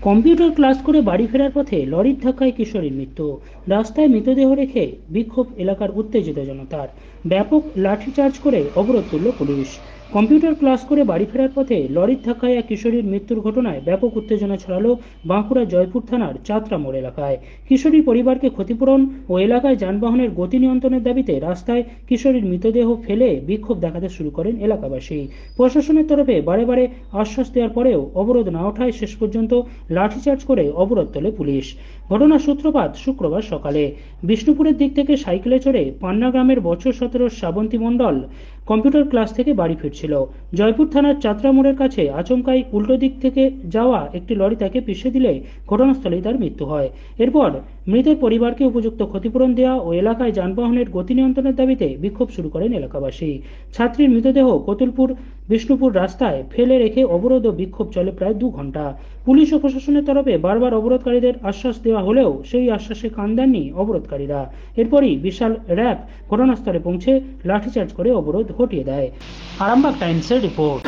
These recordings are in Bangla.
কম্পিউটার ক্লাস করে বাড়ি ফেরার পথে লরির ধাক্কায় কিশোরীর মৃত্যু। রাস্তায় মৃতদেহ রেখে বিক্ষোভ এলাকার উত্তেজিত জনতার। ব্যাপক লাঠিচার্জ করে অবরোধ তুলল পুলিশ। কম্পিউটার ক্লাস করে বাড়ি ফেরার পথে লরির ধাক্কায় এক কিশোরীর মৃত্যুর ঘটনায় ব্যাপক উত্তেজনা ছড়ালো বাঁকুড়া জয়পুর থানার চাতরা মোড় এলাকায়। কিশোরীর পরিবারকে ক্ষতিপূরণ ও এলাকায় যানবাহনের গতি নিয়ন্ত্রণের দাবিতে রাস্তায় কিশোরীর মৃতদেহ ফেলে বিক্ষোভ দেখাতে শুরু করেন এলাকাবাসী। প্রশাসনের তরফে বারে বারে আশ্বাস দেওয়ার পরেও অবরোধ না ওঠায় শেষ পর্যন্ত লাঠিচার্জ করে অবরোধ তোলে পুলিশ। ঘটনার সূত্রপাত শুক্রবার সকালে। বিষ্ণুপুরের দিক থেকে সাইকেলে চড়ে পান্না গ্রামের বছর 17 শ্রাবন্তী মণ্ডল কম্পিউটার ক্লাস থেকে বাড়ি ফিরছিল। জয়পুর থানার চাতরা মোড়ের কাছে আচমকাই উল্টো দিক থেকে যাওয়া একটি লরি তাকে পিষে দিলে ঘটনাস্থলেই তার মৃত্যু হয়। এরপর মৃতের পরিবারকে উপযুক্ত ক্ষতিপূরণ দেওয়া ও এলাকায় যানবাহনের গতি নিয়ন্ত্রণের দাবিতে বিক্ষোভ শুরু করেন এলাকাবাসী। ছাত্রীর মৃতদেহ কতুলপুর বিষ্ণুপুর রাস্তায় ফেলে রেখে অবরোধ ও বিক্ষোভ চলে প্রায় 2 ঘন্টা। পুলিশ ও প্রশাসনের তরফে বারবার অবরোধকারীদের আশ্বাস দেওয়া হলেও সেই আশ্বাসে কান দেননি অবরোধকারীরা। এরপরই বিশাল র্যাব ঘটনাস্থলে পৌঁছে লাঠিচার্জ করে অবরোধ হটিয়ে দেয়। আরামবাগ টাইমসের রিপোর্ট।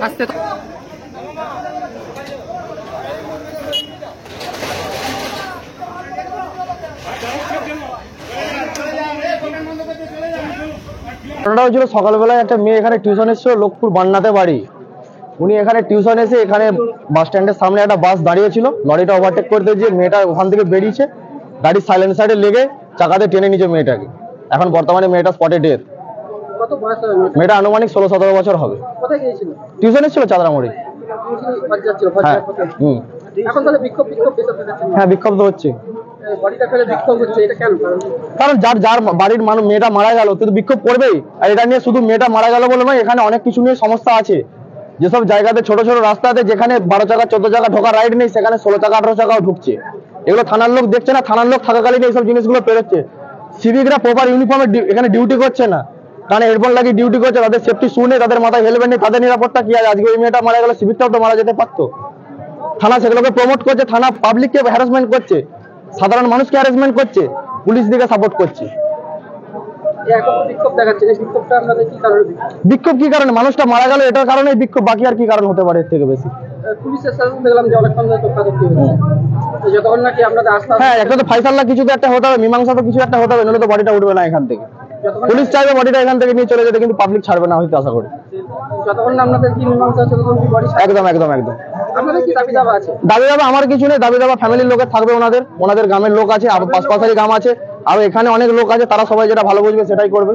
আস্তে ঘটনাটা হয়েছিল সকালবেলায়, একটা মেয়ে এখানে টিউশন এসেছিল, লোকপুর বান্নাতে বাড়ি। উনি এখানে টিউশন এসে এখানে বাস স্ট্যান্ডের সামনে একটা বাস দাঁড়িয়েছিল, লরিটা ওভারটেক করতে গিয়ে মেয়েটা ওখান থেকে বেরিয়েছে, গাড়ির সাইলেন্সারে লেগে চাকাতে টেনে নিচে মেয়েটাকে। এখন বর্তমানে মেয়েটা স্পটে ডেথ। কত বয়স হবে মেয়েটার? মেয়েটা আনুমানিক 16-17 বছর হবে। কোথায় গিয়েছিল? টিউশন এসেছিল চাঁদরামুড়ি। বাড়ি যাচ্ছিল, হ্যাঁ। এখন তাহলে বিক্ষোভ ভেতর দেখাচ্ছে। হ্যাঁ, বিক্ষোভ তো হচ্ছে। বডিটা ফেলে বিক্ষোভ হচ্ছে, এটা কেন? কারণ যার বাড়ির মানুষ মেয়েটা মারা গেল, তুই তো বিক্ষোভ করবেই। আর এটা নিয়ে শুধু মেয়েটা মারা গেল বলে নয়, এখানে অনেক কিছু নিয়ে সমস্যা আছে। যেসব জায়গাতে ছোট ছোট রাস্তাতে যেখানে 12 চাকা 14 চাকা ঢোকার রাইড নেই, সেখানে 16 চাকা 18 চাকাও ঢুকছে। এগুলো থানার লোক দেখছে না, থানার লোক থাকাকালীন এইসব জিনিসগুলো পেরোচ্ছে। সিভিকরা প্রপার ইউনিফর্মে এখানে ডিউটি করছে না, কারণ হেডফোন লাগিয়ে ডিউটি করছে, তাদের সেফটি শু নেই, তাদের মাথায় হেলমেট নেই, তাদের নিরাপত্তা কি আছে? আজকে ওই মেয়েটা মারা গেল, সিভিকটাও তো মারা যেতে পারতো। থানা সেগুলোকে প্রমোট করছে, থানা পাবলিককে হ্যারাসমেন্ট করছে, সাধারণ মানুষকে হ্যারাসমেন্ট করছে, পুলিশ দিকে সাপোর্ট করছে। বিক্ষোভ দেখাচ্ছে, বিক্ষোভটা আপনাদের কি কারণে? বিক্ষোভ কি কারণে? মানুষটা মারা গেল, এটার কারণে বিক্ষোভ, বাকি আর কি কারণ হতে পারে এর থেকে বেশি? পুলিশের সাথে দেখলাম যে অনেকক্ষণ ধরে তর্কাতর্কি হচ্ছে, যতক্ষণ নাকি আপনাদের আস্থা। হ্যাঁ, একটা তো ফাইসাল্লা কিছু তো একটা হতে হবে, মীমাংসা তো কিছু একটা হতে হবে, নইলে তো বডিটা উঠবে না এখান থেকে। পুলিশ চাইবে বডিটা এখান থেকে নিয়ে চলে যেতে, কিন্তু পাবলিক ছাড়বে না হয়তো, আশা করি। যতক্ষণ না আপনাদের কি মীমাংসা হচ্ছে ততক্ষণ কি বডি? একদম একদম একদম। আপনাদের কি দাবি দাবা আছে? দাবি দাবা আমার কিছু নেই, দাবি দাবা ফ্যামিলির লোকের থাকবে, ওনাদের গ্রামের লোক আছে, পাশাপাশি গ্রাম আছে, আর এখানে অনেক লোক আছে, তারা সবাই যেটা ভালো বুঝবে সেটাই করবে।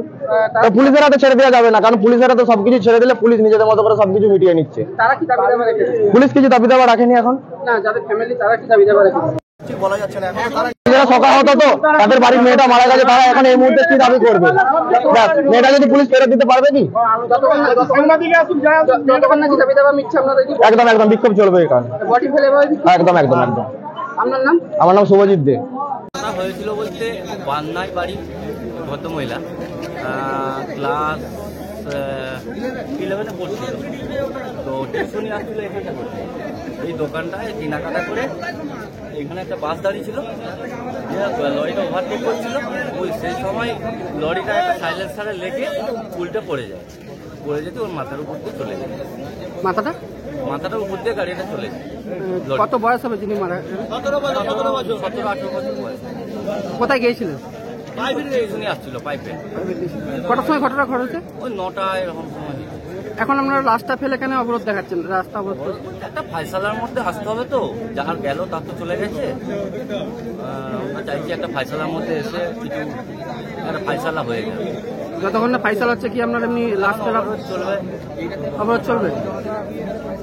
পুলিশের হাতে ছেড়ে দেওয়া যাবে না, কারণ পুলিশের হাতে সবকিছু ছেড়ে দিলে পুলিশ নিজেদের মতো করে সবকিছু মিটিয়ে নিচ্ছে। তারা কি দাবি দাবা রেখেছে? পুলিশ কিছু দাবি দাবা রাখেনি এখন। না, যাদের ফ্যামিলি তারা কি দাবি দাবা রেখেছে? বলা যাচ্ছে না। যারা সকাল হতো তো তাদের বাড়ির মেয়েটা মারা গেছে, তারা এখন এই মুহূর্তে কি দাবি করবে? মেয়েটা যদি পুলিশ ফেরত দিতে পারবে কি? যতক্ষণ নাকি দাবি দাবা মিটছে আপনাদের কি? একদম একদম বিক্ষোভ চলবে এখানে। বডি ফেলে একদম একদম একদম। আপনার নাম? আমার নাম শুভজিৎ দে। হয়েছিল বলতে বান্নায় বাড়ি ভদ্রমহিলা, ক্লাস 11-এ পড়ছিল, তো টিউশনি আসছিল এখানটা করতে। এই দোকানটায় কেনাকাটা করে এখানে একটা বাস দাঁড়িয়ে ছিল, লরিটা ওভারটেক করছিল, সেই সময় লরিটা একটা সাইলেন্সারে লেগে উল্টে পড়ে যায়, পড়ে যেতে ওর মাথার উপর দিয়ে চলে যায়। মাথাটার উপর দিয়ে গাড়িটা চলে যায়। কত বয়স হবে যিনি মারা? 17-18 বছর বয়স। কোথায় গিয়েছিলেন? পাইপে টিউশনি আসছিল, পাইপে। কটার সময় ঘটনা ঘটেছে? ওই 9টা এরকম সময়। এখন আপনারা রাস্তা ফেলে কেন অবরোধ দেখাচ্ছেন? রাস্তা অবরোধ একটা ফাইসালার মধ্যে আসতে হবে তো, যার গেল তার তো চলে গেছে। আমরা চাইছি একটা ফাইসালার মধ্যে এসে কিছু একটা ফাইসালা হয়ে যাবে। যতক্ষণ না ফাইসাল হচ্ছে কি আপনার এমনি লাস্ট ফেলা চলবে, অবরোধ চলবে?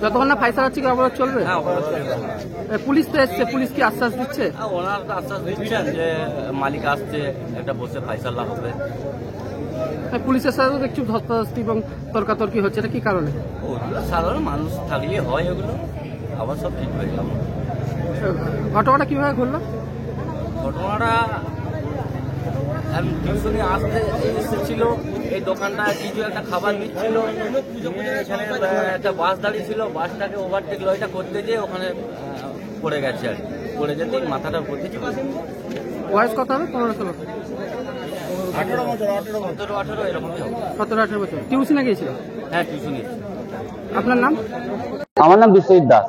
যতক্ষণ না ফাইসাল হচ্ছে কি অবরোধ চলবে? হ্যাঁ অবরোধ চলবে। পুলিশ তো এসছে, পুলিশ কি আশ্বাস দিচ্ছে? ওনার তো আশ্বাস দিচ্ছেন যে মালিক আসছে, একটা বসে ফাইসালা হবে। পুলিশের সাথে দেখছি ধস্তাধস্তি এবং তর্কাতর্কি হচ্ছে, এটা কি কারণে? ওগুলো সাধারণ মানুষ থাকলে হয়, ওগুলো আবার সব ঠিক হয়ে গেল। ঘটনাটা কিভাবে ঘটলো? ঘটনাটা টিউশনে আসতে এসেছিল, এই দোকানটা কিছু একটা খাবার দিচ্ছিল, এখানে একটা বাস দাঁড়িয়ে ছিল, বাসটাকে ওভারটেক লরিটা করতে গিয়ে ওখানে পড়ে গেছে, আর পড়ে যেতে মাথাটা ভর্তি চলে গেছে। বয়স কত হবে? 15-16? 17-18 এরকমই হবে। 17-18 বছর। টিউশনে গিয়েছিল? হ্যাঁ টিউশনি। আপনার নাম? আমার নাম বিশ্বজিৎ দাস।